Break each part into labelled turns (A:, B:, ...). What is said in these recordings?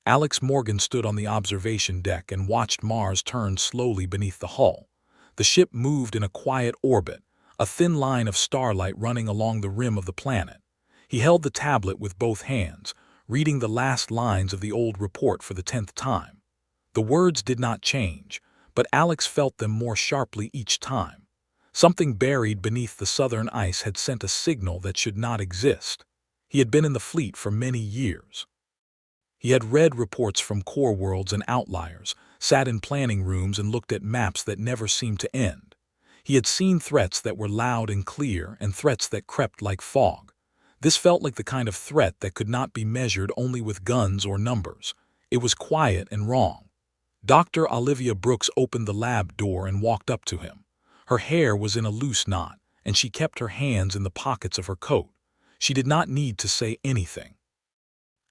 A: Alex Morgan stood on the observation deck and watched Mars turn slowly beneath the hull. The ship moved in a quiet orbit, a thin line of starlight running along the rim of the planet. He held the tablet with both hands, reading the last lines of the old report for the 10th time. The words did not change, but Alex felt them more sharply each time. Something buried beneath the southern ice had sent a signal that should not exist. He had been in the fleet for many years. He had read reports from core worlds and outliers, sat in planning rooms and looked at maps that never seemed to end. He had seen threats that were loud and clear and threats that crept like fog. This felt like the kind of threat that could not be measured only with guns or numbers. It was quiet and wrong. Dr. Olivia Brooks opened the lab door and walked up to him. Her hair was in a loose knot, and she kept her hands in the pockets of her coat. She did not need to say anything.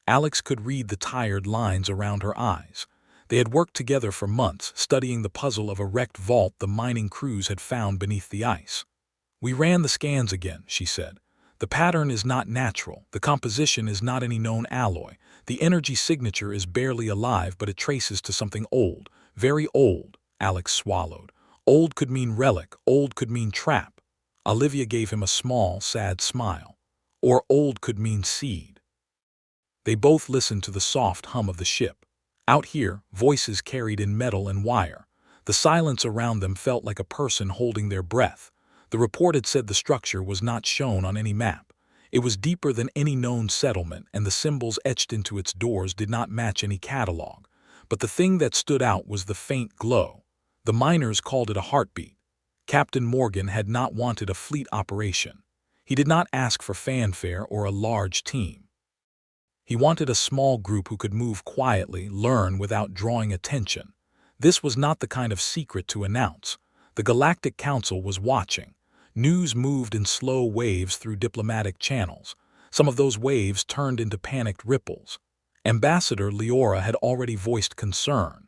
A: Alex could read the tired lines around her eyes. They had worked together for months, studying the puzzle of a wrecked vault the mining crews had found beneath the ice. "We ran the scans again," she said. "The pattern is not natural. The composition is not any known alloy. The energy signature is barely alive, but it traces to something old. Very old." Alex swallowed. Old could mean relic. Old could mean trap. Olivia gave him a small, sad smile. Or old could mean seed. They both listened to the soft hum of the ship. Out here, voices carried in metal and wire. The silence around them felt like a person holding their breath. The report had said the structure was not shown on any map. It was deeper than any known settlement, and the symbols etched into its doors did not match any catalog. But the thing that stood out was the faint glow. The miners called it a heartbeat. Captain Morgan had not wanted a fleet operation. He did not ask for fanfare or a large team. He wanted a small group who could move quietly, learn without drawing attention. This was not the kind of secret to announce. The Galactic Council was watching. News moved in slow waves through diplomatic channels. Some of those waves turned into panicked ripples. Ambassador Leora had already voiced concern.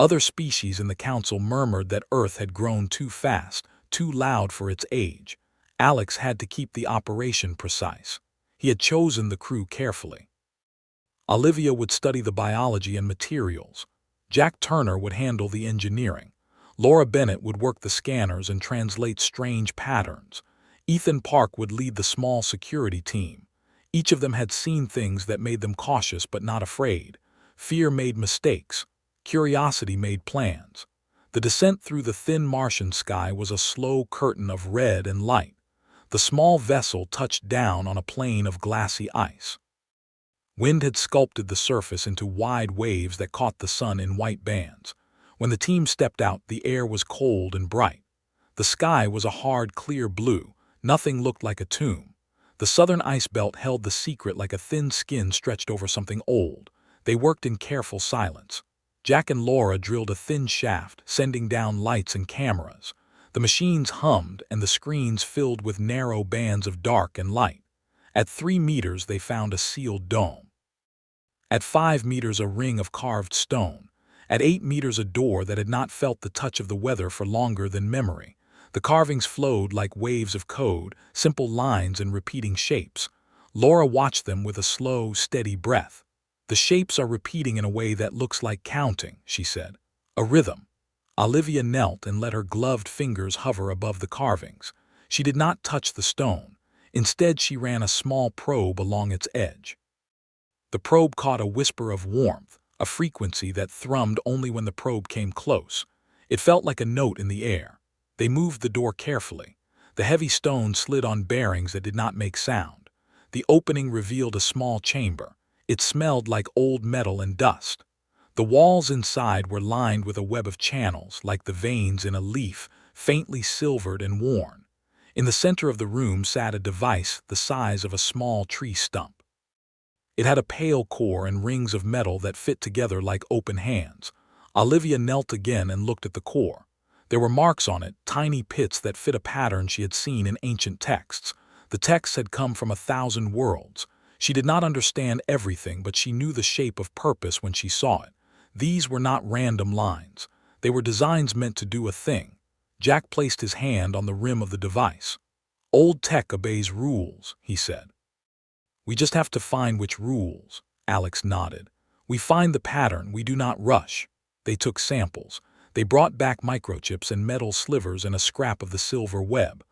A: Other species in the council murmured that Earth had grown too fast, too loud for its age. Alex had to keep the operation precise. He had chosen the crew carefully. Olivia would study the biology and materials. Jack Turner would handle the engineering. Laura Bennett would work the scanners and translate strange patterns. Ethan Park would lead the small security team. Each of them had seen things that made them cautious but not afraid. Fear made mistakes. Curiosity made plans. The descent through the thin Martian sky was a slow curtain of red and light. The small vessel touched down on a plain of glassy ice. Wind had sculpted the surface into wide waves that caught the sun in white bands. When the team stepped out, the air was cold and bright. The sky was a hard, clear blue. Nothing looked like a tomb. The southern ice belt held the secret like a thin skin stretched over something old. They worked in careful silence. Jack and Laura drilled a thin shaft, sending down lights and cameras. The machines hummed, and the screens filled with narrow bands of dark and light. At 3 meters, they found a sealed dome. At 5 meters, a ring of carved stone. At 8 meters, a door that had not felt the touch of the weather for longer than memory. The carvings flowed like waves of code, simple lines and repeating shapes. Laura watched them with a slow, steady breath. "The shapes are repeating in a way that looks like counting," she said. "A rhythm." Olivia knelt and let her gloved fingers hover above the carvings. She did not touch the stone. Instead, she ran a small probe along its edge. The probe caught a whisper of warmth, a frequency that thrummed only when the probe came close. It felt like a note in the air. They moved the door carefully. The heavy stone slid on bearings that did not make sound. The opening revealed a small chamber. It smelled like old metal and dust. The walls inside were lined with a web of channels, like the veins in a leaf, faintly silvered and worn. In the center of the room sat a device the size of a small tree stump. It had a pale core and rings of metal that fit together like open hands. Olivia knelt again and looked at the core. There were marks on it, tiny pits that fit a pattern she had seen in ancient texts. The texts had come from 1,000 worlds. She did not understand everything, but she knew the shape of purpose when she saw it. These were not random lines. They were designs meant to do a thing. Jack placed his hand on the rim of the device. "Old tech obeys rules," he said. "We just have to find which rules." Alex nodded. We find the pattern, we do not rush. They took samples. They brought back microchips and metal slivers and a scrap of the silver web.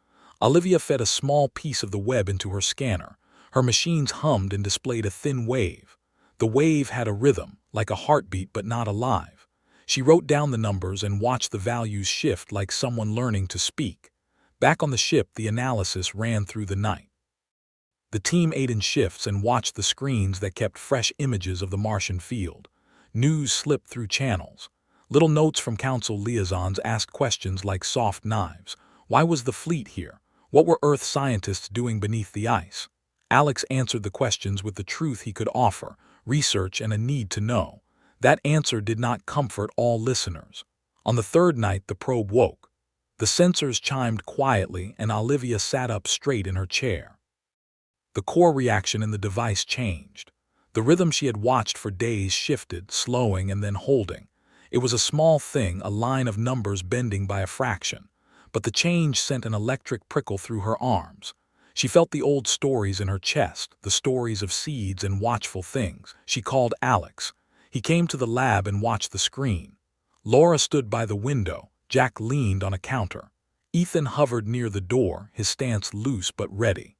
A: Olivia fed a small piece of the web into her scanner. Her machines hummed and displayed a thin wave. The wave had a rhythm, like a heartbeat but not alive. She wrote down the numbers and watched the values shift like someone learning to speak. Back on the ship, the analysis ran through the night. The team ate in shifts and watched the screens that kept fresh images of the Martian field. News slipped through channels. Little notes from council liaisons asked questions like soft knives. Why was the fleet here? What were Earth scientists doing beneath the ice? Alex answered the questions with the truth he could offer, research and a need to know. That answer did not comfort all listeners. On the third night, the probe woke. The sensors chimed quietly and Olivia sat up straight in her chair. The core reaction in the device changed. The rhythm she had watched for days shifted, slowing and then holding. It was a small thing, a line of numbers bending by a fraction. But the change sent an electric prickle through her arms. She felt the old stories in her chest, the stories of seeds and watchful things. She called Alex. He came to the lab and watched the screen. Laura stood by the window. Jack leaned on a counter. Ethan hovered near the door, his stance loose but ready.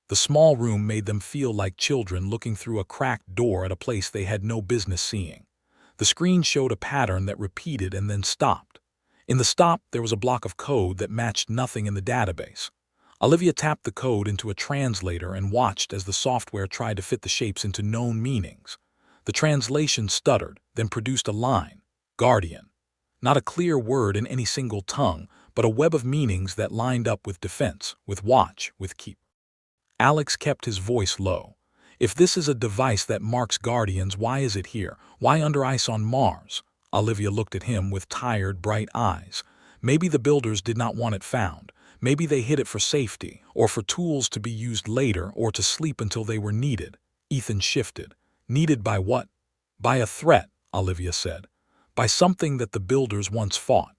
A: The small room made them feel like children looking through a cracked door at a place they had no business seeing. The screen showed a pattern that repeated and then stopped. In the stop, there was a block of code that matched nothing in the database. Olivia tapped the code into a translator and watched as the software tried to fit the shapes into known meanings. The translation stuttered, then produced a line. Guardian. Not a clear word in any single tongue, but a web of meanings that lined up with defense, with watch, with keep. Alex kept his voice low. If this is a device that marks guardians, why is it here? Why under ice on Mars? Olivia looked at him with tired, bright eyes. Maybe the builders did not want it found. Maybe they hid it for safety, or for tools to be used later, or to sleep until they were needed. Ethan shifted. Needed by what? By a threat, Olivia said. By something that the builders once fought.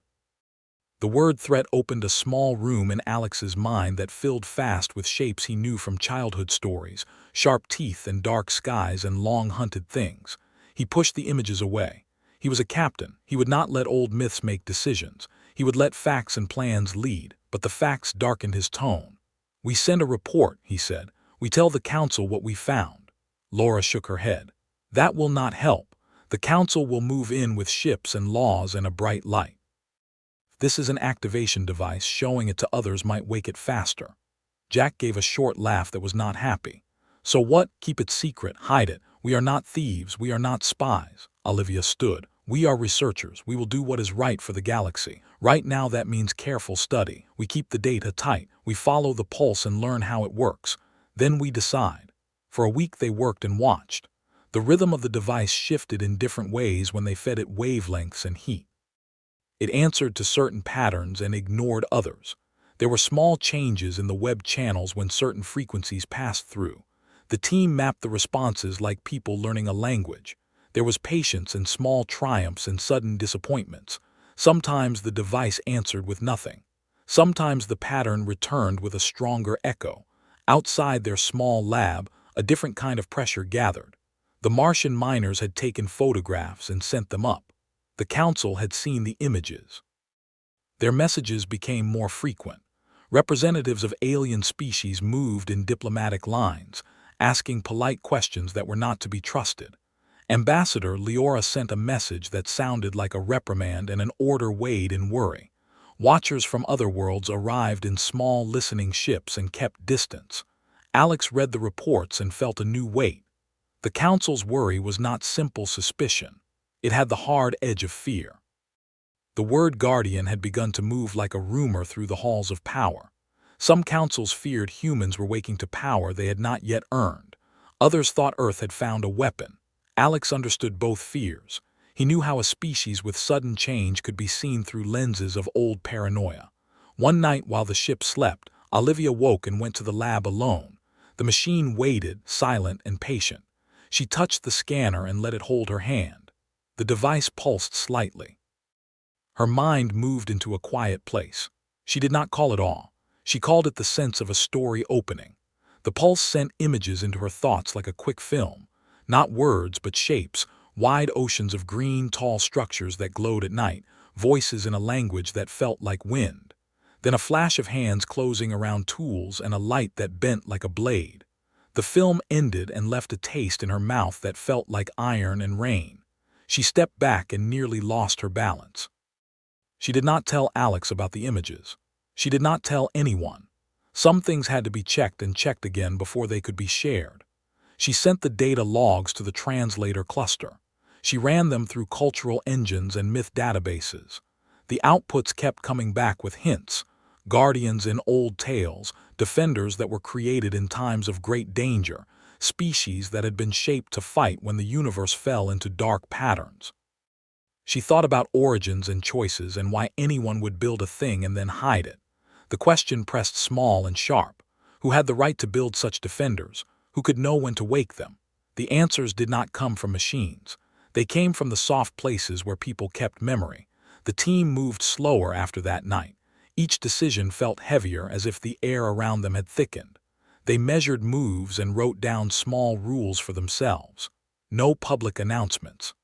A: The word threat opened a small room in Alex's mind that filled fast with shapes he knew from childhood stories, sharp teeth and dark skies and long-hunted things. He pushed the images away. He was a captain. He would not let old myths make decisions. He would let facts and plans lead, but the facts darkened his tone. We send a report, he said. We tell the council what we found. Laura shook her head. That will not help. The council will move in with ships and laws and a bright light. This is an activation device. Showing it to others might wake it faster. Jack gave a short laugh that was not happy. So what? Keep it secret. Hide it. We are not thieves. We are not spies. Olivia stood. We are researchers. We will do what is right for the galaxy. Right now that means careful study. We keep the data tight. We follow the pulse and learn how it works. Then we decide. For a week they worked and watched. The rhythm of the device shifted in different ways when they fed it wavelengths and heat. It answered to certain patterns and ignored others. There were small changes in the web channels when certain frequencies passed through. The team mapped the responses like people learning a language. There was patience and small triumphs and sudden disappointments. Sometimes the device answered with nothing. Sometimes the pattern returned with a stronger echo. Outside their small lab, a different kind of pressure gathered. The Martian miners had taken photographs and sent them up. The council had seen the images. Their messages became more frequent. Representatives of alien species moved in diplomatic lines, asking polite questions that were not to be trusted. Ambassador Leora sent a message that sounded like a reprimand and an order weighed in worry. Watchers from other worlds arrived in small listening ships and kept distance. Alex read the reports and felt a new weight. The council's worry was not simple suspicion. It had the hard edge of fear. The word guardian had begun to move like a rumor through the halls of power. Some councils feared humans were waking to power they had not yet earned. Others thought Earth had found a weapon. Alex understood both fears. He knew how a species with sudden change could be seen through lenses of old paranoia. One night while the ship slept, Olivia woke and went to the lab alone. The machine waited, silent and patient. She touched the scanner and let it hold her hand. The device pulsed slightly. Her mind moved into a quiet place. She did not call it awe. She called it the sense of a story opening. The pulse sent images into her thoughts like a quick film. Not words, but shapes, wide oceans of green, tall structures that glowed at night, voices in a language that felt like wind. Then a flash of hands closing around tools and a light that bent like a blade. The film ended and left a taste in her mouth that felt like iron and rain. She stepped back and nearly lost her balance. She did not tell Alex about the images. She did not tell anyone. Some things had to be checked and checked again before they could be shared. She sent the data logs to the translator cluster. She ran them through cultural engines and myth databases. The outputs kept coming back with hints, guardians in old tales, defenders that were created in times of great danger, species that had been shaped to fight when the universe fell into dark patterns. She thought about origins and choices and why anyone would build a thing and then hide it. The question pressed small and sharp. Who had the right to build such defenders? Who could know when to wake them? The answers did not come from machines. They came from the soft places where people kept memory. The team moved slower after that night. Each decision felt heavier, as if the air around them had thickened. They measured moves and wrote down small rules for themselves. No public announcements.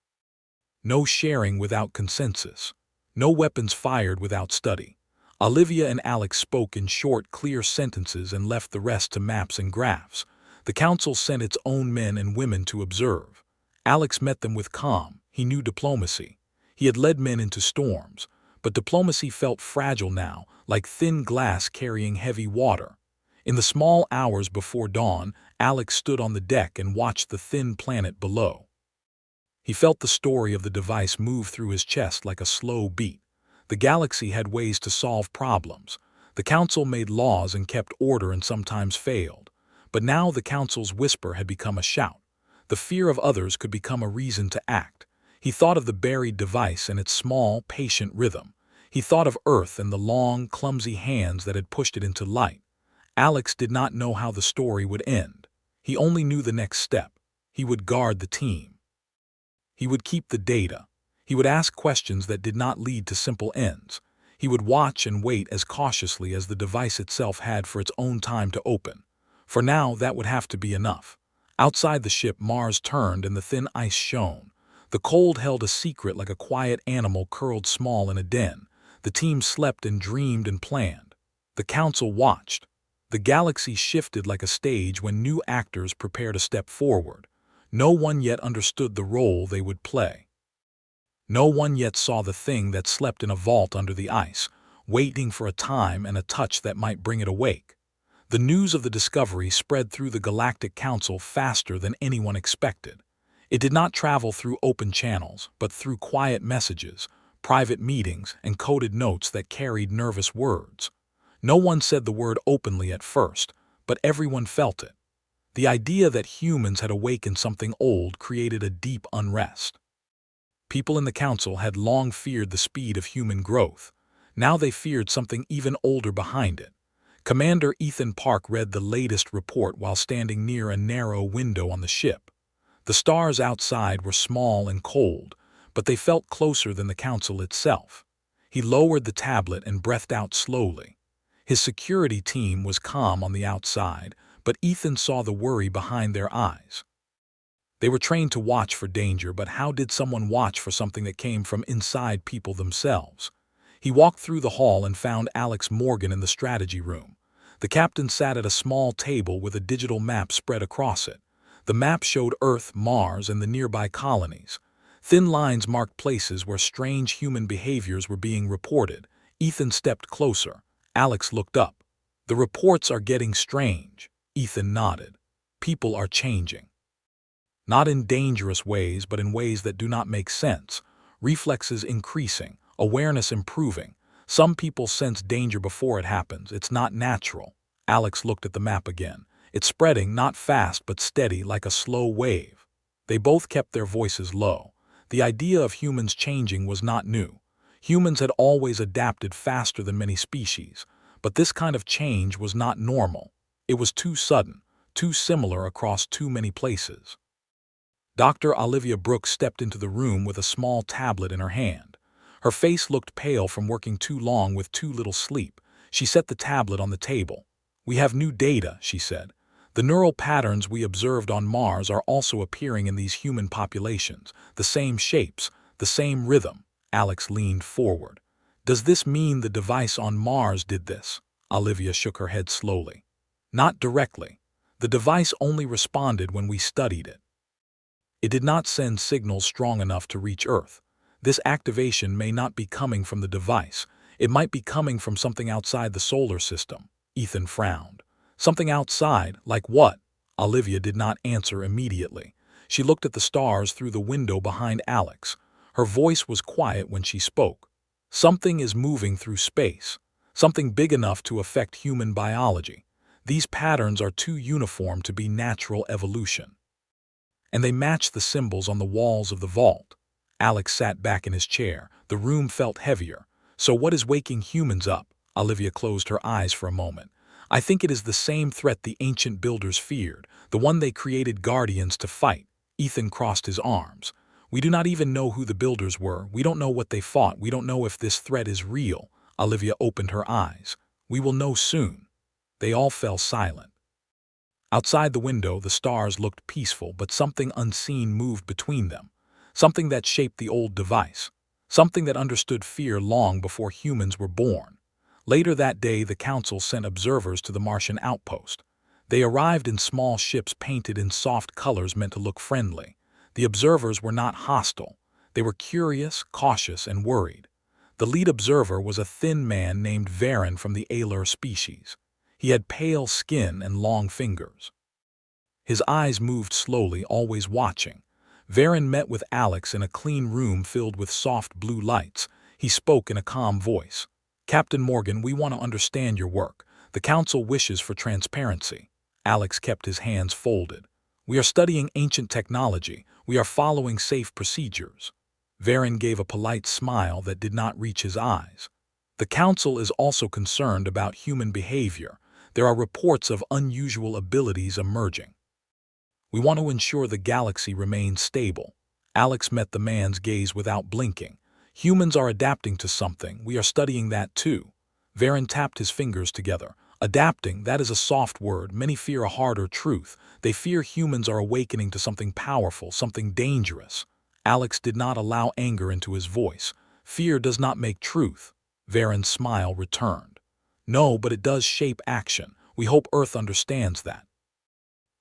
A: No sharing without consensus. No weapons fired without study. Olivia and Alex spoke in short, clear sentences and left the rest to maps and graphs. The council sent its own men and women to observe. Alex met them with calm. He knew diplomacy. He had led men into storms, but diplomacy felt fragile now, like thin glass carrying heavy water. In the small hours before dawn, Alex stood on the deck and watched the thin planet below. He felt the story of the device move through his chest like a slow beat. The galaxy had ways to solve problems. The council made laws and kept order and sometimes failed. But now the council's whisper had become a shout. The fear of others could become a reason to act. He thought of the buried device and its small, patient rhythm. He thought of Earth and the long, clumsy hands that had pushed it into light. Alex did not know how the story would end. He only knew the next step. He would guard the team. He would keep the data. He would ask questions that did not lead to simple ends. He would watch and wait as cautiously as the device itself had for its own time to open. For now, that would have to be enough. Outside the ship, Mars turned and the thin ice shone. The cold held a secret like a quiet animal curled small in a den. The team slept and dreamed and planned. The council watched. The galaxy shifted like a stage when new actors prepared to step forward. No one yet understood the role they would play. No one yet saw the thing that slept in a vault under the ice, waiting for a time and a touch that might bring it awake. The news of the discovery spread through the Galactic Council faster than anyone expected. It did not travel through open channels, but through quiet messages, private meetings, and coded notes that carried nervous words. No one said the word openly at first, but everyone felt it. The idea that humans had awakened something old created a deep unrest. People in the council had long feared the speed of human growth. Now they feared something even older behind it. Commander Ethan Park read the latest report while standing near a narrow window on the ship. The stars outside were small and cold, but they felt closer than the council itself. He lowered the tablet and breathed out slowly. His security team was calm on the outside, but Ethan saw the worry behind their eyes. They were trained to watch for danger, but how did someone watch for something that came from inside people themselves? He walked through the hall and found Alex Morgan in the strategy room. The captain sat at a small table with a digital map spread across it. The map showed Earth, Mars, and the nearby colonies. Thin lines marked places where strange human behaviors were being reported. Ethan stepped closer. Alex looked up. "The reports are getting strange." Ethan nodded. "People are changing. Not in dangerous ways, but in ways that do not make sense. Reflexes increasing, awareness improving. Some people sense danger before it happens. It's not natural." Alex looked at the map again. It's spreading, not fast but steady, like a slow wave. They both kept their voices low. The idea of humans changing was not new. Humans had always adapted faster than many species, but this kind of change was not normal. It was too sudden, too similar across too many places. Dr. Olivia Brooks stepped into the room with a small tablet in her hand. Her face looked pale from working too long with too little sleep. She set the tablet on the table. "We have new data," she said. The neural patterns we observed on Mars are also appearing in these human populations, the same shapes, the same rhythm. Alex leaned forward. Does this mean the device on Mars did this? Olivia shook her head slowly. Not directly. The device only responded when we studied it. It did not send signals strong enough to reach Earth. This activation may not be coming from the device. It might be coming from something outside the solar system. Ethan frowned. Something outside, like what? Olivia did not answer immediately. She looked at the stars through the window behind Alex. Her voice was quiet when she spoke. Something is moving through space. Something big enough to affect human biology. These patterns are too uniform to be natural evolution. And they match the symbols on the walls of the vault. Alex sat back in his chair. The room felt heavier. So what is waking humans up? Olivia closed her eyes for a moment. I think it is the same threat the ancient builders feared, the one they created guardians to fight. Ethan crossed his arms. We do not even know who the builders were. We don't know what they fought. We don't know if this threat is real. Olivia opened her eyes. We will know soon. They all fell silent. Outside the window, the stars looked peaceful, but something unseen moved between them. Something that shaped the old device. Something that understood fear long before humans were born. Later that day, the council sent observers to the Martian outpost. They arrived in small ships painted in soft colors meant to look friendly. The observers were not hostile. They were curious, cautious, and worried. The lead observer was a thin man named Varen from the Alar species. He had pale skin and long fingers. His eyes moved slowly, always watching. Varen met with Alex in a clean room filled with soft blue lights. He spoke in a calm voice. Captain Morgan, we want to understand your work. The council wishes for transparency. Alex kept his hands folded. We are studying ancient technology. We are following safe procedures. Varen gave a polite smile that did not reach his eyes. The council is also concerned about human behavior. There are reports of unusual abilities emerging. We want to ensure the galaxy remains stable. Alex met the man's gaze without blinking. Humans are adapting to something. We are studying that too. Varen tapped his fingers together. Adapting, that is a soft word. Many fear a harder truth. They fear humans are awakening to something powerful, something dangerous. Alex did not allow anger into his voice. Fear does not make truth. Varen's smile returned. No, but it does shape action. We hope Earth understands that.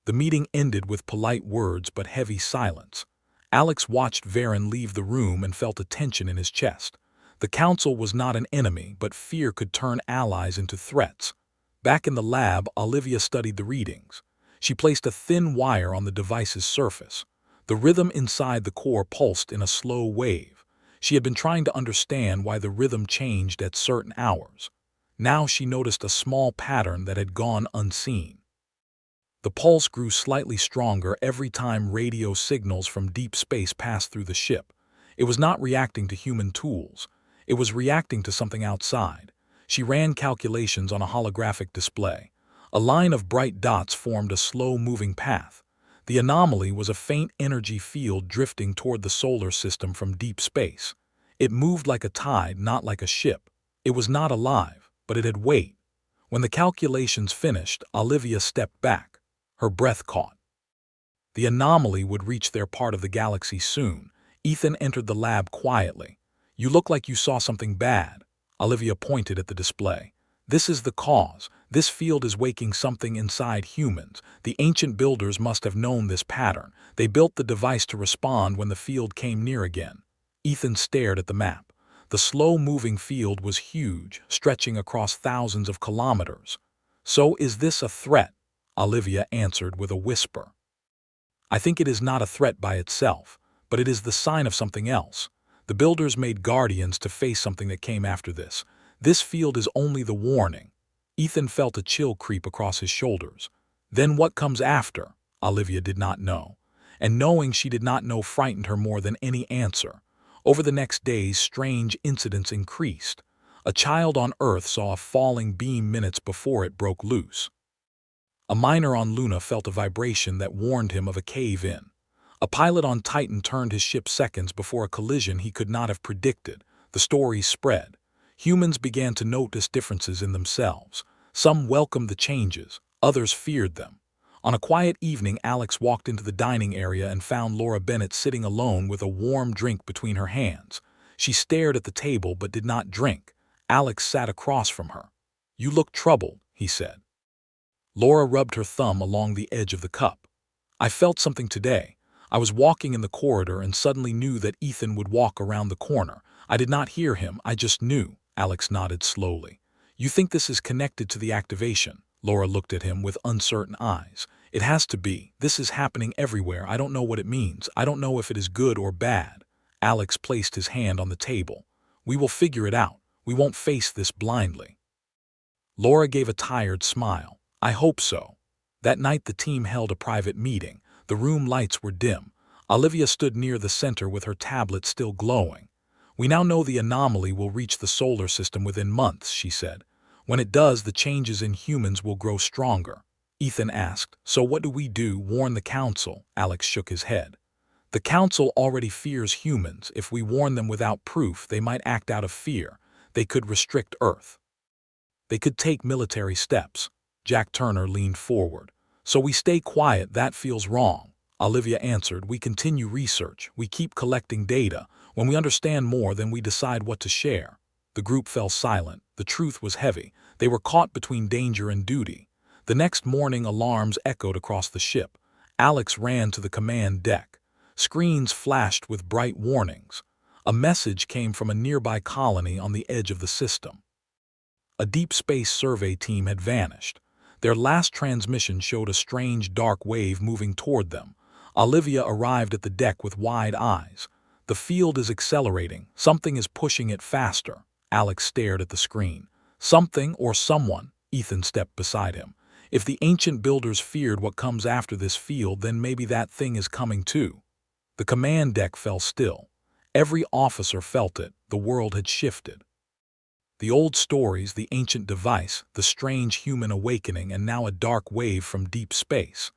A: The meeting ended with polite words but heavy silence. Alex watched Varen leave the room and felt a tension in his chest. The council was not an enemy, but fear could turn allies into threats. Back in the lab, Olivia studied the readings. She placed a thin wire on the device's surface. The rhythm inside the core pulsed in a slow wave. She had been trying to understand why the rhythm changed at certain hours. Now she noticed a small pattern that had gone unseen. The pulse grew slightly stronger every time radio signals from deep space passed through the ship. It was not reacting to human tools. It was reacting to something outside. She ran calculations on a holographic display. A line of bright dots formed a slow-moving path. The anomaly was a faint energy field drifting toward the solar system from deep space. It moved like a tide, not like a ship. It was not alive, but it had weight. When the calculations finished, Olivia stepped back. Her breath caught. The anomaly would reach their part of the galaxy soon. Ethan entered the lab quietly. You look like you saw something bad. Olivia pointed at the display. This is the cause. This field is waking something inside humans. The ancient builders must have known this pattern. They built the device to respond when the field came near again. Ethan stared at the map. The slow-moving field was huge, stretching across thousands of kilometers. So is this a threat? Olivia answered with a whisper. I think it is not a threat by itself, but it is the sign of something else. The builders made guardians to face something that came after this. This field is only the warning. Ethan felt a chill creep across his shoulders. Then what comes after? Olivia did not know. And knowing she did not know frightened her more than any answer. Over the next days, strange incidents increased. A child on Earth saw a falling beam minutes before it broke loose. A miner on Luna felt a vibration that warned him of a cave-in. A pilot on Titan turned his ship seconds before a collision he could not have predicted. The stories spread. Humans began to notice differences in themselves. Some welcomed the changes, others feared them. On a quiet evening, Alex walked into the dining area and found Laura Bennett sitting alone with a warm drink between her hands. She stared at the table but did not drink. Alex sat across from her. "You look troubled," he said. Laura rubbed her thumb along the edge of the cup. "I felt something today. I was walking in the corridor and suddenly knew that Ethan would walk around the corner. I did not hear him, I just knew." Alex nodded slowly. "You think this is connected to the activation?" Laura looked at him with uncertain eyes. "It has to be. This is happening everywhere. I don't know what it means. I don't know if it is good or bad." Alex placed his hand on the table. "We will figure it out. We won't face this blindly." Laura gave a tired smile. "I hope so." That night the team held a private meeting. The room lights were dim. Olivia stood near the center with her tablet still glowing. "We now know the anomaly will reach the solar system within months," she said. "When it does, the changes in humans will grow stronger." Ethan asked, "So what do we do? Warn the council?" Alex shook his head. "The council already fears humans. If we warn them without proof, they might act out of fear. They could restrict Earth. They could take military steps." Jack Turner leaned forward. "So we stay quiet. That feels wrong." Olivia answered, "We continue research. We keep collecting data. When we understand more, then we decide what to share." The group fell silent. The truth was heavy. They were caught between danger and duty. The next morning, alarms echoed across the ship. Alex ran to the command deck. Screens flashed with bright warnings. A message came from a nearby colony on the edge of the system. A deep space survey team had vanished. Their last transmission showed a strange dark wave moving toward them. Olivia arrived at the deck with wide eyes. "The field is accelerating. Something is pushing it faster." Alex stared at the screen. "Something or someone." Ethan stepped beside him. "If the ancient builders feared what comes after this field, then maybe that thing is coming too." The command deck fell still. Every officer felt it. The world had shifted. The old stories, the ancient device, the strange human awakening, and now a dark wave from deep space.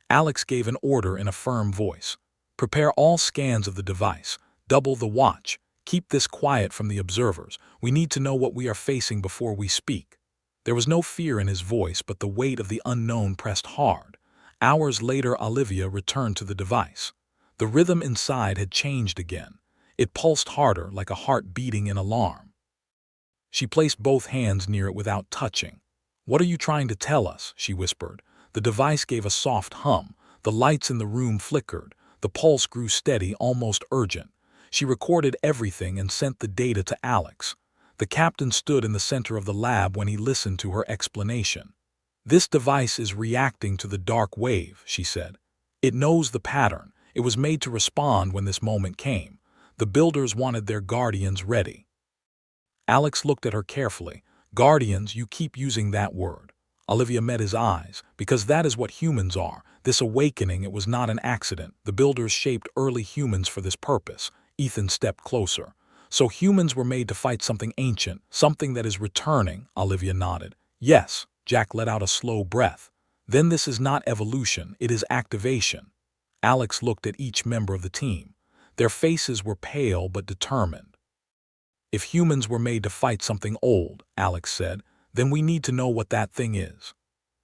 A: Alex gave an order in a firm voice. "Prepare all scans of the device. Double the watch. Keep this quiet from the observers. We need to know what we are facing before we speak." There was no fear in his voice, but the weight of the unknown pressed hard. Hours later, Olivia returned to the device. The rhythm inside had changed again. It pulsed harder, like a heart beating in alarm. She placed both hands near it without touching. "What are you trying to tell us?" she whispered. The device gave a soft hum. The lights in the room flickered. The pulse grew steady, almost urgent. She recorded everything and sent the data to Alex. The captain stood in the center of the lab when he listened to her explanation. "This device is reacting to the dark wave," she said. "It knows the pattern. It was made to respond when this moment came. The builders wanted their guardians ready." Alex looked at her carefully. "Guardians, you keep using that word." Olivia met his eyes. "Because that is what humans are. This awakening, it was not an accident. The builders shaped early humans for this purpose." Ethan stepped closer. "So humans were made to fight something ancient, something that is returning." Olivia nodded. "Yes." Jack let out a slow breath. "Then this is not evolution, it is activation." Alex looked at each member of the team. Their faces were pale but determined. "If humans were made to fight something old," Alex said, "then we need to know what that thing is."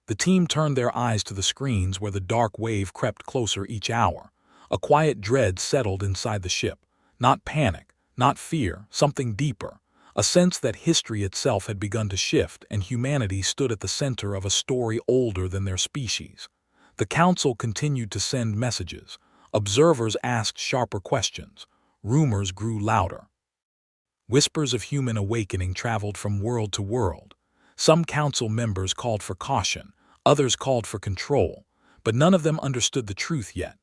A: The team turned their eyes to the screens where the dark wave crept closer each hour. A quiet dread settled inside the ship. Not panic, not fear, something deeper. A sense that history itself had begun to shift and humanity stood at the center of a story older than their species. The council continued to send messages. Observers asked sharper questions. Rumors grew louder. Whispers of human awakening traveled from world to world. Some council members called for caution, others called for control, but none of them understood the truth yet.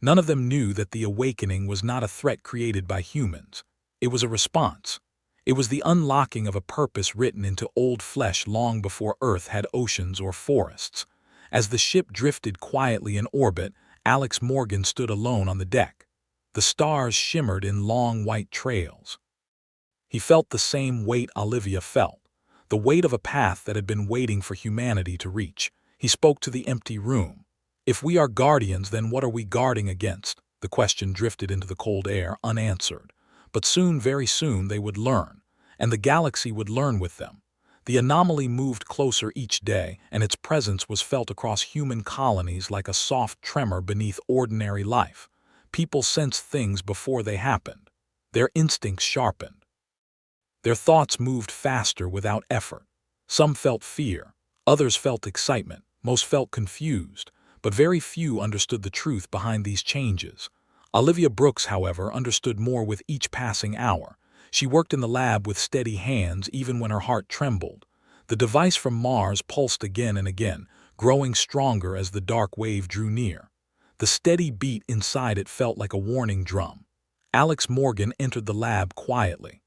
A: None of them knew that the awakening was not a threat created by humans. It was a response. It was the unlocking of a purpose written into old flesh long before Earth had oceans or forests. As the ship drifted quietly in orbit, Alex Morgan stood alone on the deck. The stars shimmered in long white trails. He felt the same weight Olivia felt, the weight of a path that had been waiting for humanity to reach. He spoke to the empty room. "If we are guardians, then what are we guarding against?" The question drifted into the cold air, unanswered. But soon, very soon, they would learn, and the galaxy would learn with them. The anomaly moved closer each day, and its presence was felt across human colonies like a soft tremor beneath ordinary life. People sensed things before they happened. Their instincts sharpened. Their thoughts moved faster without effort. Some felt fear, others felt excitement, most felt confused, but very few understood the truth behind these changes. Olivia Brooks, however, understood more with each passing hour. She worked in the lab with steady hands even when her heart trembled. The device from Mars pulsed again and again, growing stronger as the dark wave drew near. The steady beat inside it felt like a warning drum. Alex Morgan entered the lab quietly.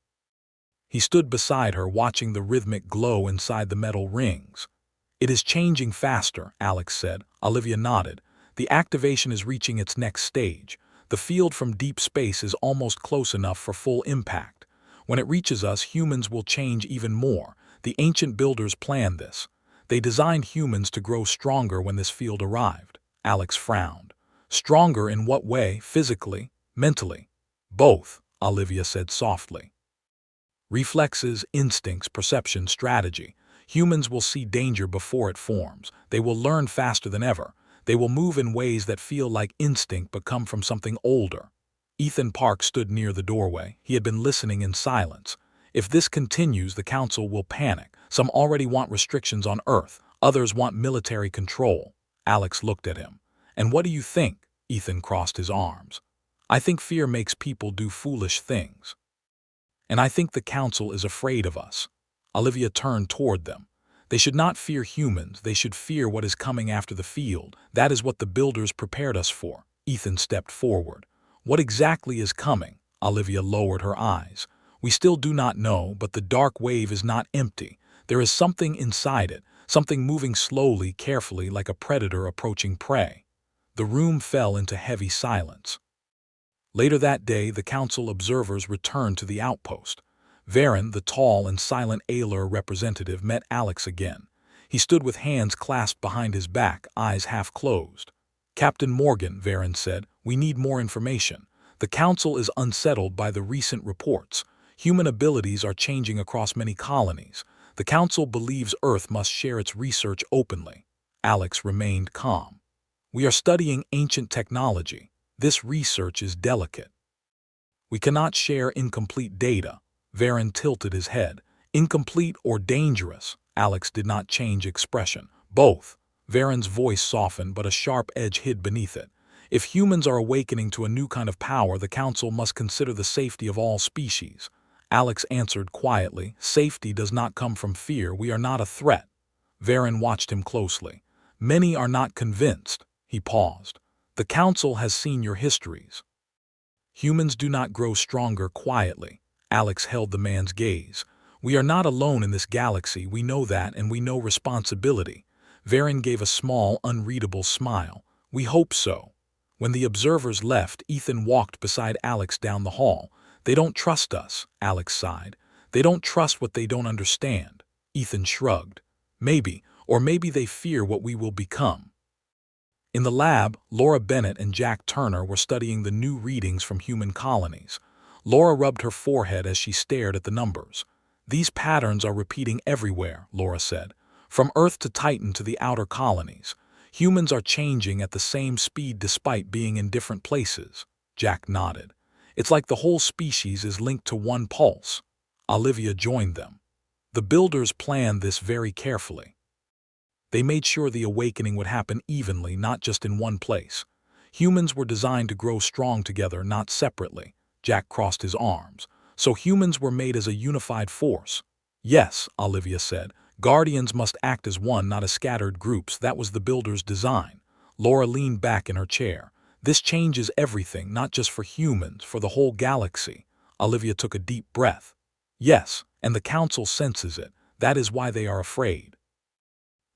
A: He stood beside her, watching the rhythmic glow inside the metal rings. "It is changing faster," Alex said. Olivia nodded. "The activation is reaching its next stage. The field from deep space is almost close enough for full impact. When it reaches us, humans will change even more. The ancient builders planned this. They designed humans to grow stronger when this field arrived." Alex frowned. "Stronger in what way? Physically? Mentally?" "Both," Olivia said softly. "Reflexes, instincts, perception, strategy. Humans will see danger before it forms. They will learn faster than ever. They will move in ways that feel like instinct but come from something older." Ethan Park stood near the doorway. He had been listening in silence. "If this continues, the Council will panic. Some already want restrictions on Earth. Others want military control." Alex looked at him. "And what do you think?" Ethan crossed his arms. "I think fear makes people do foolish things. And I think the Council is afraid of us." Olivia turned toward them. "They should not fear humans. They should fear what is coming after the field. That is what the builders prepared us for." Ethan stepped forward. "What exactly is coming?" Olivia lowered her eyes. "We still do not know, but the dark wave is not empty. There is something inside it, something moving slowly, carefully, like a predator approaching prey." The room fell into heavy silence. Later that day, the Council observers returned to the outpost. Varen, the tall and silent Alar representative, met Alex again. He stood with hands clasped behind his back, eyes half closed. "Captain Morgan," Varen said, "we need more information. The Council is unsettled by the recent reports. Human abilities are changing across many colonies. The Council believes Earth must share its research openly." Alex remained calm. "We are studying ancient technology. This research is delicate. We cannot share incomplete data." Varen tilted his head. "Incomplete or dangerous?" Alex did not change expression. "Both." Varen's voice softened, but a sharp edge hid beneath it. "If humans are awakening to a new kind of power, the Council must consider the safety of all species." Alex answered quietly. "Safety does not come from fear. We are not a threat." Varen watched him closely. "Many are not convinced." He paused. "The Council has seen your histories. Humans do not grow stronger quietly." Alex held the man's gaze. "We are not alone in this galaxy. We know that, and we know responsibility." Varen gave a small, unreadable smile. "We hope so." When the observers left, Ethan walked beside Alex down the hall. "They don't trust us," Alex sighed. "They don't trust what they don't understand." Ethan shrugged. "Maybe, or maybe they fear what we will become." In the lab, Laura Bennett and Jack Turner were studying the new readings from human colonies. Laura rubbed her forehead as she stared at the numbers. "These patterns are repeating everywhere," Laura said. "From Earth to Titan to the outer colonies. Humans are changing at the same speed despite being in different places." Jack nodded. "It's like the whole species is linked to one pulse." Olivia joined them. "The builders planned this very carefully. They made sure the awakening would happen evenly, not just in one place. Humans were designed to grow strong together, not separately." Jack crossed his arms. "So humans were made as a unified force." "Yes," Olivia said. "Guardians must act as one, not as scattered groups. That was the builder's design." Laura leaned back in her chair. "This changes everything, not just for humans, for the whole galaxy." Olivia took a deep breath. "Yes, and the Council senses it. That is why they are afraid."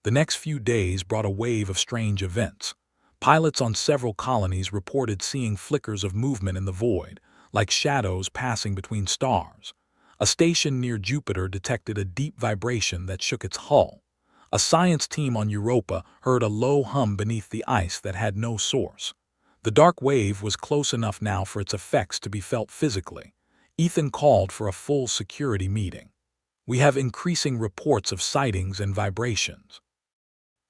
A: The next few days brought a wave of strange events. Pilots on several colonies reported seeing flickers of movement in the void, like shadows passing between stars. A station near Jupiter detected a deep vibration that shook its hull. A science team on Europa heard a low hum beneath the ice that had no source. The dark wave was close enough now for its effects to be felt physically. Ethan called for a full security meeting. We have increasing reports of sightings and vibrations.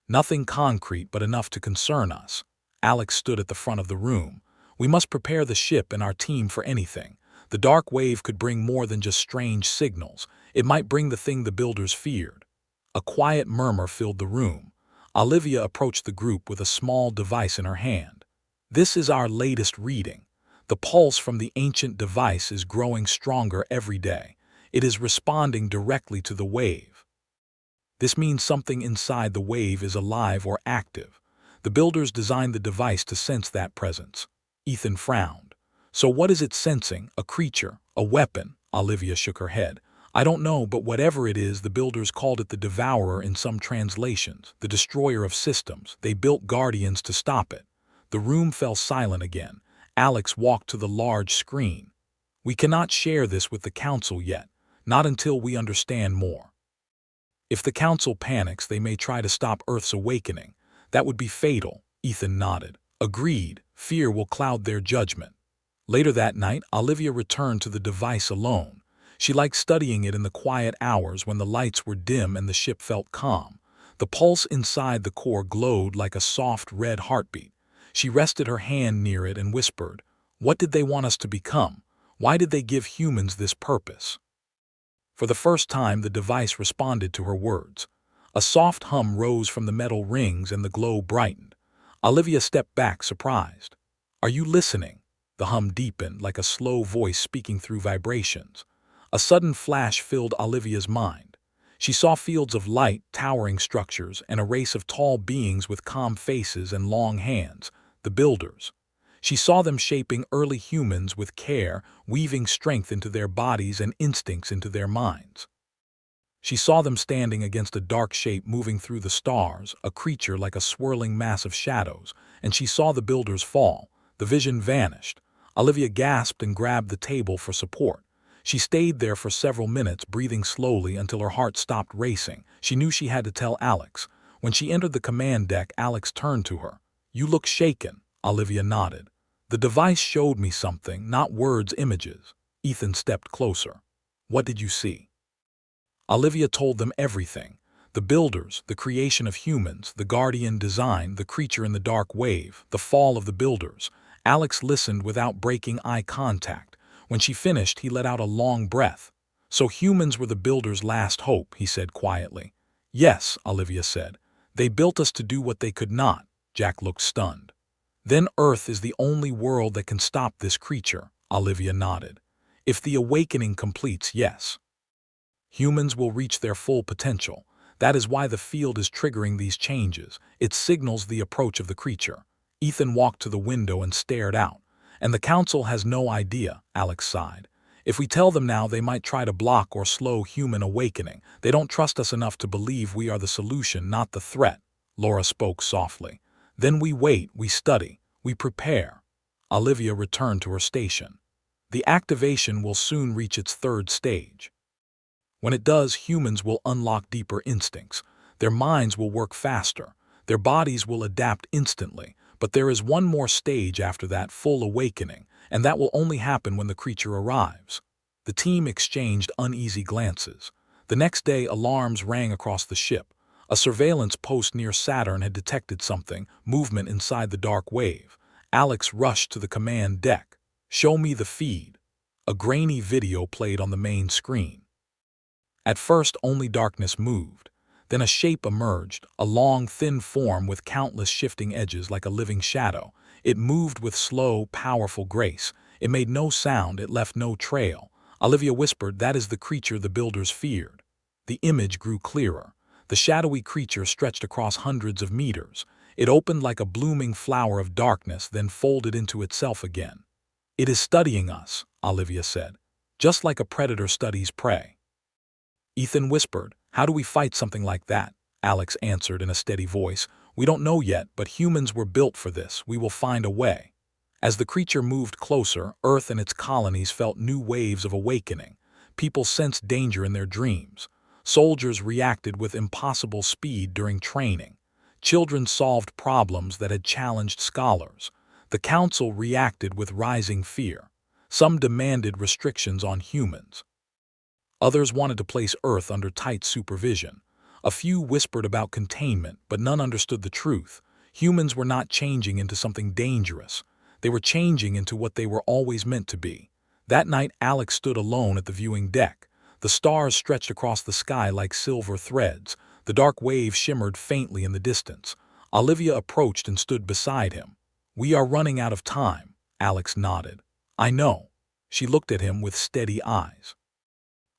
A: Nothing concrete but enough to concern us. Alex stood at the front of the room. We must prepare the ship and our team for anything. The dark wave could bring more than just strange signals. It might bring the thing the builders feared. A quiet murmur filled the room. Olivia approached the group with a small device in her hand. This is our latest reading. The pulse from the ancient device is growing stronger every day. It is responding directly to the wave. This means something inside the wave is alive or active. The builders designed the device to sense that presence. Ethan frowned. So what is it sensing? A creature? A weapon? Olivia shook her head. I don't know, but whatever it is, the builders called it the Devourer in some translations, the destroyer of systems. They built guardians to stop it. The room fell silent again. Alex walked to the large screen. We cannot share this with the council yet, not until we understand more. If the council panics, they may try to stop Earth's awakening. That would be fatal. Ethan nodded. Agreed. Fear will cloud their judgment. Later that night, Olivia returned to the device alone. She liked studying it in the quiet hours when the lights were dim and the ship felt calm. The pulse inside the core glowed like a soft red heartbeat. She rested her hand near it and whispered, "What did they want us to become? Why did they give humans this purpose?" For the first time, the device responded to her words. A soft hum rose from the metal rings and the glow brightened. Olivia stepped back, surprised. "Are you listening?" The hum deepened, like a slow voice speaking through vibrations. A sudden flash filled Olivia's mind. She saw fields of light, towering structures, and a race of tall beings with calm faces and long hands, the builders. She saw them shaping early humans with care, weaving strength into their bodies and instincts into their minds. She saw them standing against a dark shape moving through the stars, a creature like a swirling mass of shadows, and she saw the builders fall. The vision vanished. Olivia gasped and grabbed the table for support. She stayed there for several minutes, breathing slowly until her heart stopped racing. She knew she had to tell Alex. When she entered the command deck, Alex turned to her. "You look shaken." Olivia nodded. "The device showed me something, not words, images." Ethan stepped closer. "What did you see?" Olivia told them everything. The builders, the creation of humans, the guardian design, the creature in the dark wave, the fall of the builders. Alex listened without breaking eye contact. When she finished, he let out a long breath. "So humans were the builders' last hope," he said quietly. "Yes," Olivia said. "They built us to do what they could not." Jack looked stunned. "Then Earth is the only world that can stop this creature," Olivia nodded. "If the awakening completes, yes. Humans will reach their full potential. That is why the field is triggering these changes. It signals the approach of the creature." Ethan walked to the window and stared out. "And the council has no idea," Alex sighed. "If we tell them now, they might try to block or slow human awakening. They don't trust us enough to believe we are the solution, not the threat." Laura spoke softly. "Then we wait, we study, we prepare." Olivia returned to her station. "The activation will soon reach its third stage. When it does, humans will unlock deeper instincts. Their minds will work faster. Their bodies will adapt instantly. But there is one more stage after that, full awakening, and that will only happen when the creature arrives." The team exchanged uneasy glances. The next day, alarms rang across the ship. A surveillance post near Saturn had detected something, movement inside the dark wave. Alex rushed to the command deck. "Show me the feed." A grainy video played on the main screen. At first, only darkness moved. Then a shape emerged, a long, thin form with countless shifting edges like a living shadow. It moved with slow, powerful grace. It made no sound, it left no trail. Olivia whispered, "That is the creature the builders feared." The image grew clearer. The shadowy creature stretched across hundreds of meters. It opened like a blooming flower of darkness, then folded into itself again. "It is studying us," Olivia said, "just like a predator studies prey." Ethan whispered, "How do we fight something like that?" Alex answered in a steady voice, "We don't know yet, but humans were built for this. We will find a way." As the creature moved closer, Earth and its colonies felt new waves of awakening. People sensed danger in their dreams. Soldiers reacted with impossible speed during training. Children solved problems that had challenged scholars. The council reacted with rising fear. Some demanded restrictions on humans. Others wanted to place Earth under tight supervision. A few whispered about containment, but none understood the truth. Humans were not changing into something dangerous. They were changing into what they were always meant to be. That night, Alex stood alone at the viewing deck. The stars stretched across the sky like silver threads. The dark wave shimmered faintly in the distance. Olivia approached and stood beside him. "We are running out of time," Alex nodded. "I know." She looked at him with steady eyes.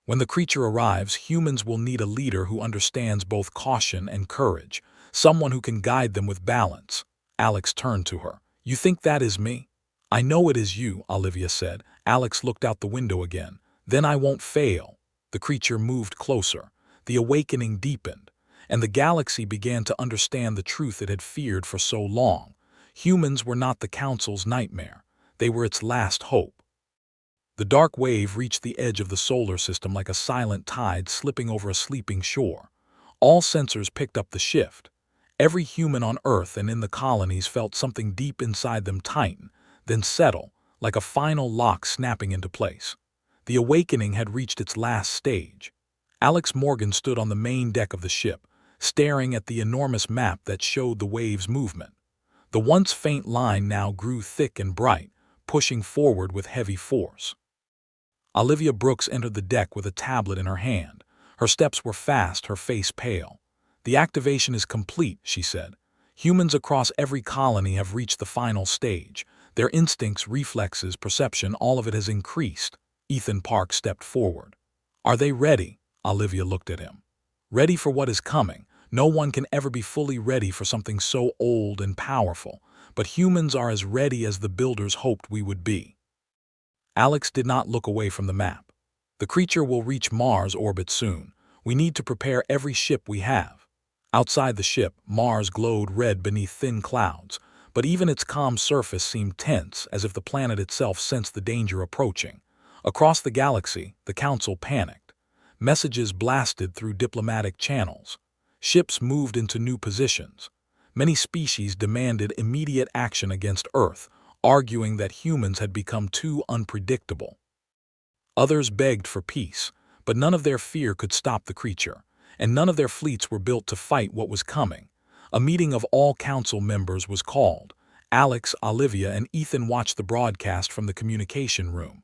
A: "When the creature arrives, humans will need a leader who understands both caution and courage, someone who can guide them with balance." Alex turned to her. "You think that is me?" "I know it is you," Olivia said. Alex looked out the window again. "Then I won't fail." The creature moved closer. The awakening deepened, and the galaxy began to understand the truth it had feared for so long. Humans were not the Council's nightmare. They were its last hope. The dark wave reached the edge of the solar system like a silent tide slipping over a sleeping shore. All sensors picked up the shift. Every human on Earth and in the colonies felt something deep inside them tighten, then settle, like a final lock snapping into place. The awakening had reached its last stage. Alex Morgan stood on the main deck of the ship, staring at the enormous map that showed the wave's movement. The once faint line now grew thick and bright, pushing forward with heavy force. Olivia Brooks entered the deck with a tablet in her hand. Her steps were fast, her face pale. "The activation is complete," she said. "Humans across every colony have reached the final stage. Their instincts, reflexes, perception, all of it has increased." Ethan Park stepped forward. "Are they ready?" Olivia looked at him. "Ready for what is coming. No one can ever be fully ready for something so old and powerful, but humans are as ready as the builders hoped we would be." Alex did not look away from the map. "The creature will reach Mars' orbit soon. We need to prepare every ship we have." Outside the ship, Mars glowed red beneath thin clouds, but even its calm surface seemed tense, as if the planet itself sensed the danger approaching. Across the galaxy, the Council panicked. Messages blasted through diplomatic channels. Ships moved into new positions. Many species demanded immediate action against Earth, arguing that humans had become too unpredictable. Others begged for peace, but none of their fear could stop the creature, and none of their fleets were built to fight what was coming. A meeting of all Council members was called. Alex, Olivia, and Ethan watched the broadcast from the communication room.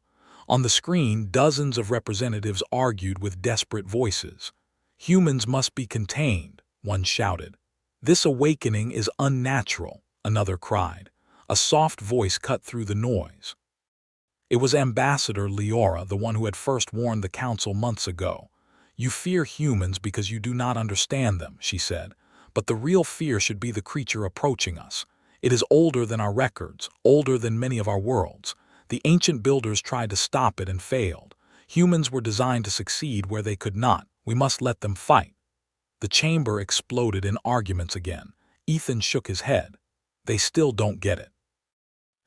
A: On the screen, dozens of representatives argued with desperate voices. "Humans must be contained," one shouted. "This awakening is unnatural," another cried. A soft voice cut through the noise. It was Ambassador Leora, the one who had first warned the Council months ago. "You fear humans because you do not understand them," she said. "But the real fear should be the creature approaching us. It is older than our records, older than many of our worlds. The ancient builders tried to stop it and failed. Humans were designed to succeed where they could not. We must let them fight." The chamber exploded in arguments again. Ethan shook his head. "They still don't get it.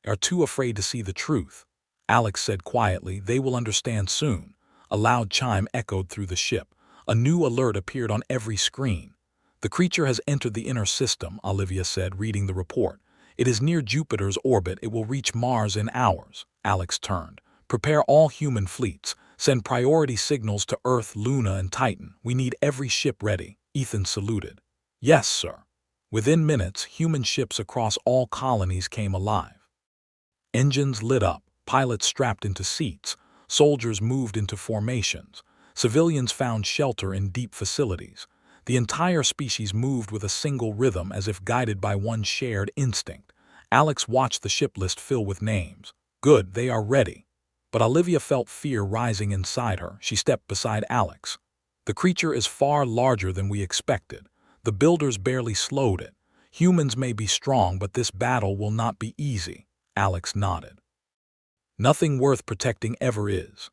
A: Are too afraid to see the truth." Alex said quietly, "They will understand soon." A loud chime echoed through the ship. A new alert appeared on every screen. "The creature has entered the inner system," Olivia said, reading the report. "It is near Jupiter's orbit. It will reach Mars in hours." Alex turned. "Prepare all human fleets. Send priority signals to Earth, Luna, and Titan. We need every ship ready." Ethan saluted. "Yes, sir." Within minutes, human ships across all colonies came alive. Engines lit up, pilots strapped into seats, soldiers moved into formations, civilians found shelter in deep facilities. The entire species moved with a single rhythm, as if guided by one shared instinct. Alex watched the ship list fill with names. "Good, they are ready." But Olivia felt fear rising inside her. She stepped beside Alex. "The creature is far larger than we expected. The builders barely slowed it. Humans may be strong, but this battle will not be easy." Alex nodded. "Nothing worth protecting ever is."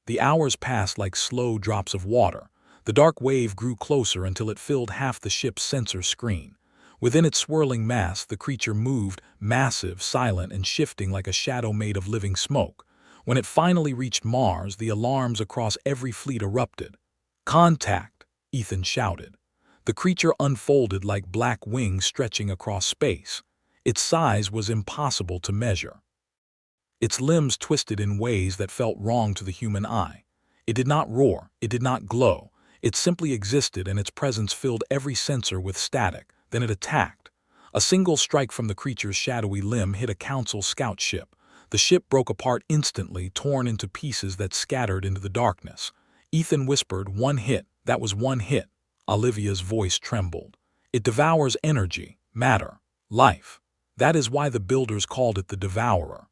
A: The hours passed like slow drops of water. The dark wave grew closer until it filled half the ship's sensor screen. Within its swirling mass, the creature moved, massive, silent, and shifting like a shadow made of living smoke. When it finally reached Mars, the alarms across every fleet erupted. "Contact!" Ethan shouted. The creature unfolded like black wings stretching across space. Its size was impossible to measure. Its limbs twisted in ways that felt wrong to the human eye. It did not roar, it did not glow. It simply existed, and its presence filled every sensor with static. Then it attacked. A single strike from the creature's shadowy limb hit a Council scout ship. The ship broke apart instantly, torn into pieces that scattered into the darkness. Ethan whispered, "One hit, that was one hit." Olivia's voice trembled. "It devours energy, matter, life. That is why the builders called it the Devourer."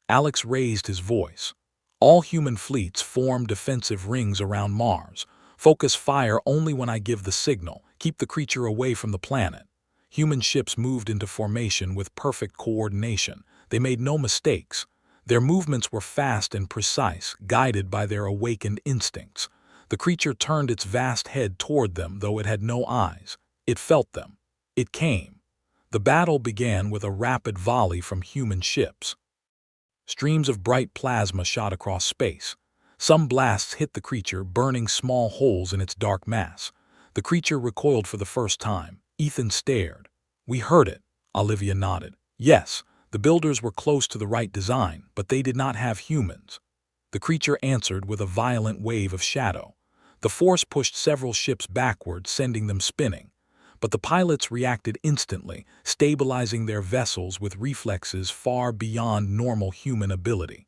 A: Alex raised his voice. "All human fleets form defensive rings around Mars. Focus fire only when I give the signal. Keep the creature away from the planet." Human ships moved into formation with perfect coordination. They made no mistakes. Their movements were fast and precise, guided by their awakened instincts. The creature turned its vast head toward them, though it had no eyes. It felt them. It came. The battle began with a rapid volley from human ships. Streams of bright plasma shot across space. Some blasts hit the creature, burning small holes in its dark mass. The creature recoiled for the first time. Ethan stared. "We heard it," Olivia nodded. "Yes, the builders were close to the right design, but they did not have humans." The creature answered with a violent wave of shadow. The force pushed several ships backward, sending them spinning. But the pilots reacted instantly, stabilizing their vessels with reflexes far beyond normal human ability.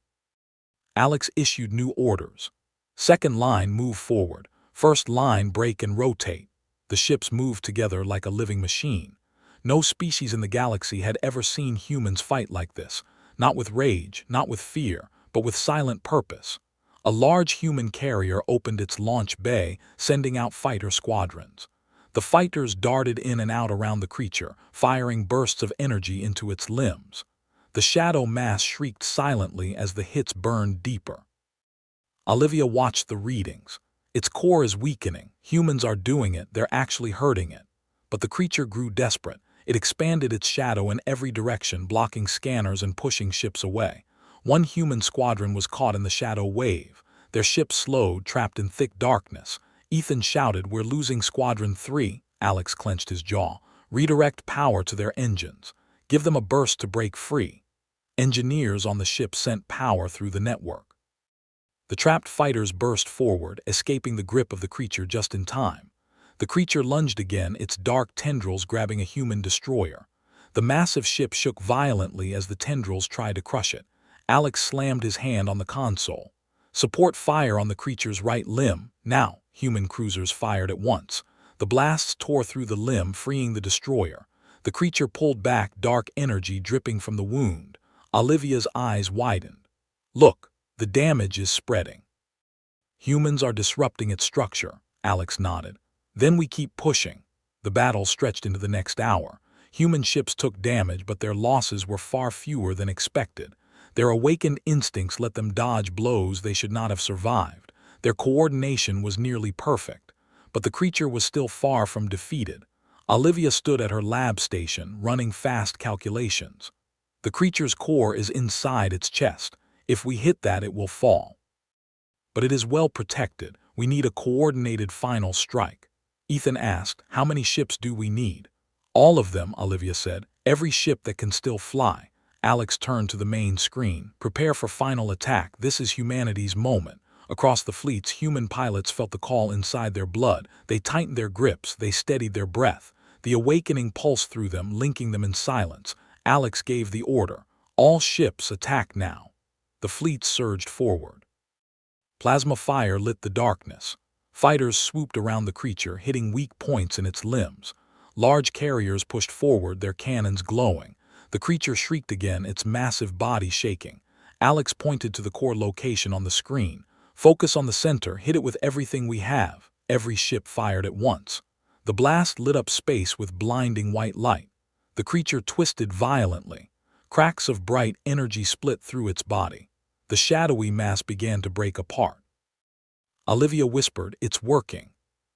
A: Alex issued new orders. "Second line, move forward. First line, break and rotate." The ships moved together like a living machine. No species in the galaxy had ever seen humans fight like this, not with rage, not with fear, but with silent purpose. A large human carrier opened its launch bay, sending out fighter squadrons. The fighters darted in and out around the creature, firing bursts of energy into its limbs. The shadow mass shrieked silently as the hits burned deeper. Olivia watched the readings. "Its core is weakening. Humans are doing it, they're actually hurting it." But the creature grew desperate. It expanded its shadow in every direction, blocking scanners and pushing ships away. One human squadron was caught in the shadow wave. Their ship slowed, trapped in thick darkness. Ethan shouted, "We're losing Squadron 3. Alex clenched his jaw. "Redirect power to their engines. Give them a burst to break free." Engineers on the ship sent power through the network. The trapped fighters burst forward, escaping the grip of the creature just in time. The creature lunged again, its dark tendrils grabbing a human destroyer. The massive ship shook violently as the tendrils tried to crush it. Alex slammed his hand on the console. "Support fire on the creature's right limb, now." Human cruisers fired at once. The blasts tore through the limb, freeing the destroyer. The creature pulled back, dark energy dripping from the wound. Olivia's eyes widened. "Look, the damage is spreading." "Humans are disrupting its structure," Alex nodded. "Then we keep pushing." The battle stretched into the next hour. Human ships took damage, but their losses were far fewer than expected. Their awakened instincts let them dodge blows they should not have survived. Their coordination was nearly perfect. But the creature was still far from defeated. Olivia stood at her lab station, running fast calculations. "The creature's core is inside its chest. If we hit that, it will fall. But it is well protected. We need a coordinated final strike." Ethan asked, "How many ships do we need?" "All of them," Olivia said. "Every ship that can still fly." Alex turned to the main screen. "Prepare for final attack. This is humanity's moment." Across the fleets, human pilots felt the call inside their blood. They tightened their grips. They steadied their breath. The awakening pulsed through them, linking them in silence. Alex gave the order. "All ships, attack now." The fleet surged forward. Plasma fire lit the darkness. Fighters swooped around the creature, hitting weak points in its limbs. Large carriers pushed forward, their cannons glowing. The creature shrieked again, its massive body shaking. Alex pointed to the core location on the screen. "Focus on the center, hit it with everything we have." Every ship fired at once. The blast lit up space with blinding white light. The creature twisted violently. Cracks of bright energy split through its body. The shadowy mass began to break apart. Olivia whispered, "It's working."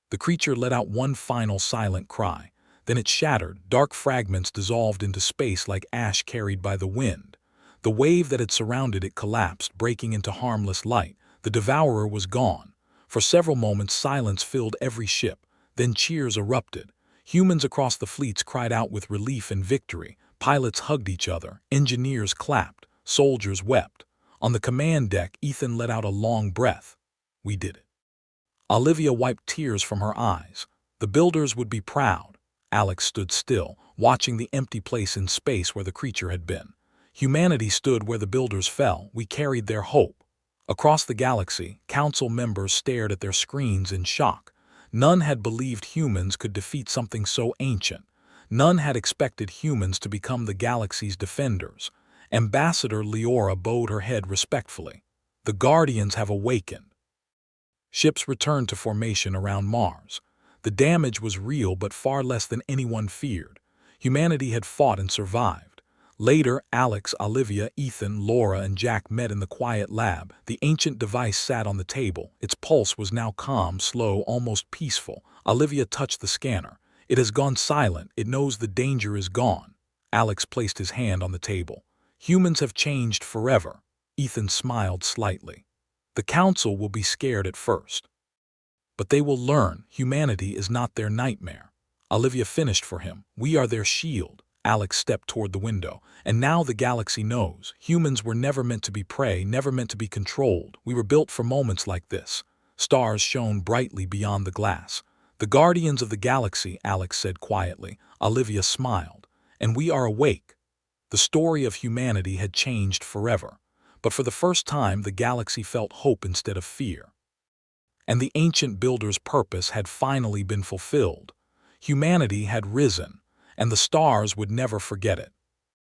A: The creature let out one final silent cry. Then it shattered. Dark fragments dissolved into space like ash carried by the wind. The wave that had surrounded it collapsed, breaking into harmless light. The devourer was gone. For several moments, silence filled every ship. Then cheers erupted. Humans across the fleets cried out with relief and victory. Pilots hugged each other. Engineers clapped. Soldiers wept. On the command deck, Ethan let out a long breath. We did it. Olivia wiped tears from her eyes. The builders would be proud. Alex stood still, watching the empty place in space where the creature had been. Humanity stood where the builders fell. We carried their hope. Across the galaxy, council members stared at their screens in shock. None had believed humans could defeat something so ancient. None had expected humans to become the galaxy's defenders. Ambassador Leora bowed her head respectfully. The Guardians have awakened. Ships returned to formation around Mars. The damage was real but far less than anyone feared. Humanity had fought and survived. Later, Alex, Olivia, Ethan, Laura, and Jack met in the quiet lab. The ancient device sat on the table. Its pulse was now calm, slow, almost peaceful. Olivia touched the scanner. It has gone silent. It knows the danger is gone. Alex placed his hand on the table. Humans have changed forever. Ethan smiled slightly. The council will be scared at first. But they will learn humanity is not their nightmare. Olivia finished for him. We are their shield. Alex stepped toward the window. And now the galaxy knows. Humans were never meant to be prey, never meant to be controlled. We were built for moments like this. Stars shone brightly beyond the glass. The guardians of the galaxy, Alex said quietly. Olivia smiled. And we are awake. The story of humanity had changed forever. But for the first time, the galaxy felt hope instead of fear. And the ancient builder's purpose had finally been fulfilled. Humanity had risen, and the stars would never forget it.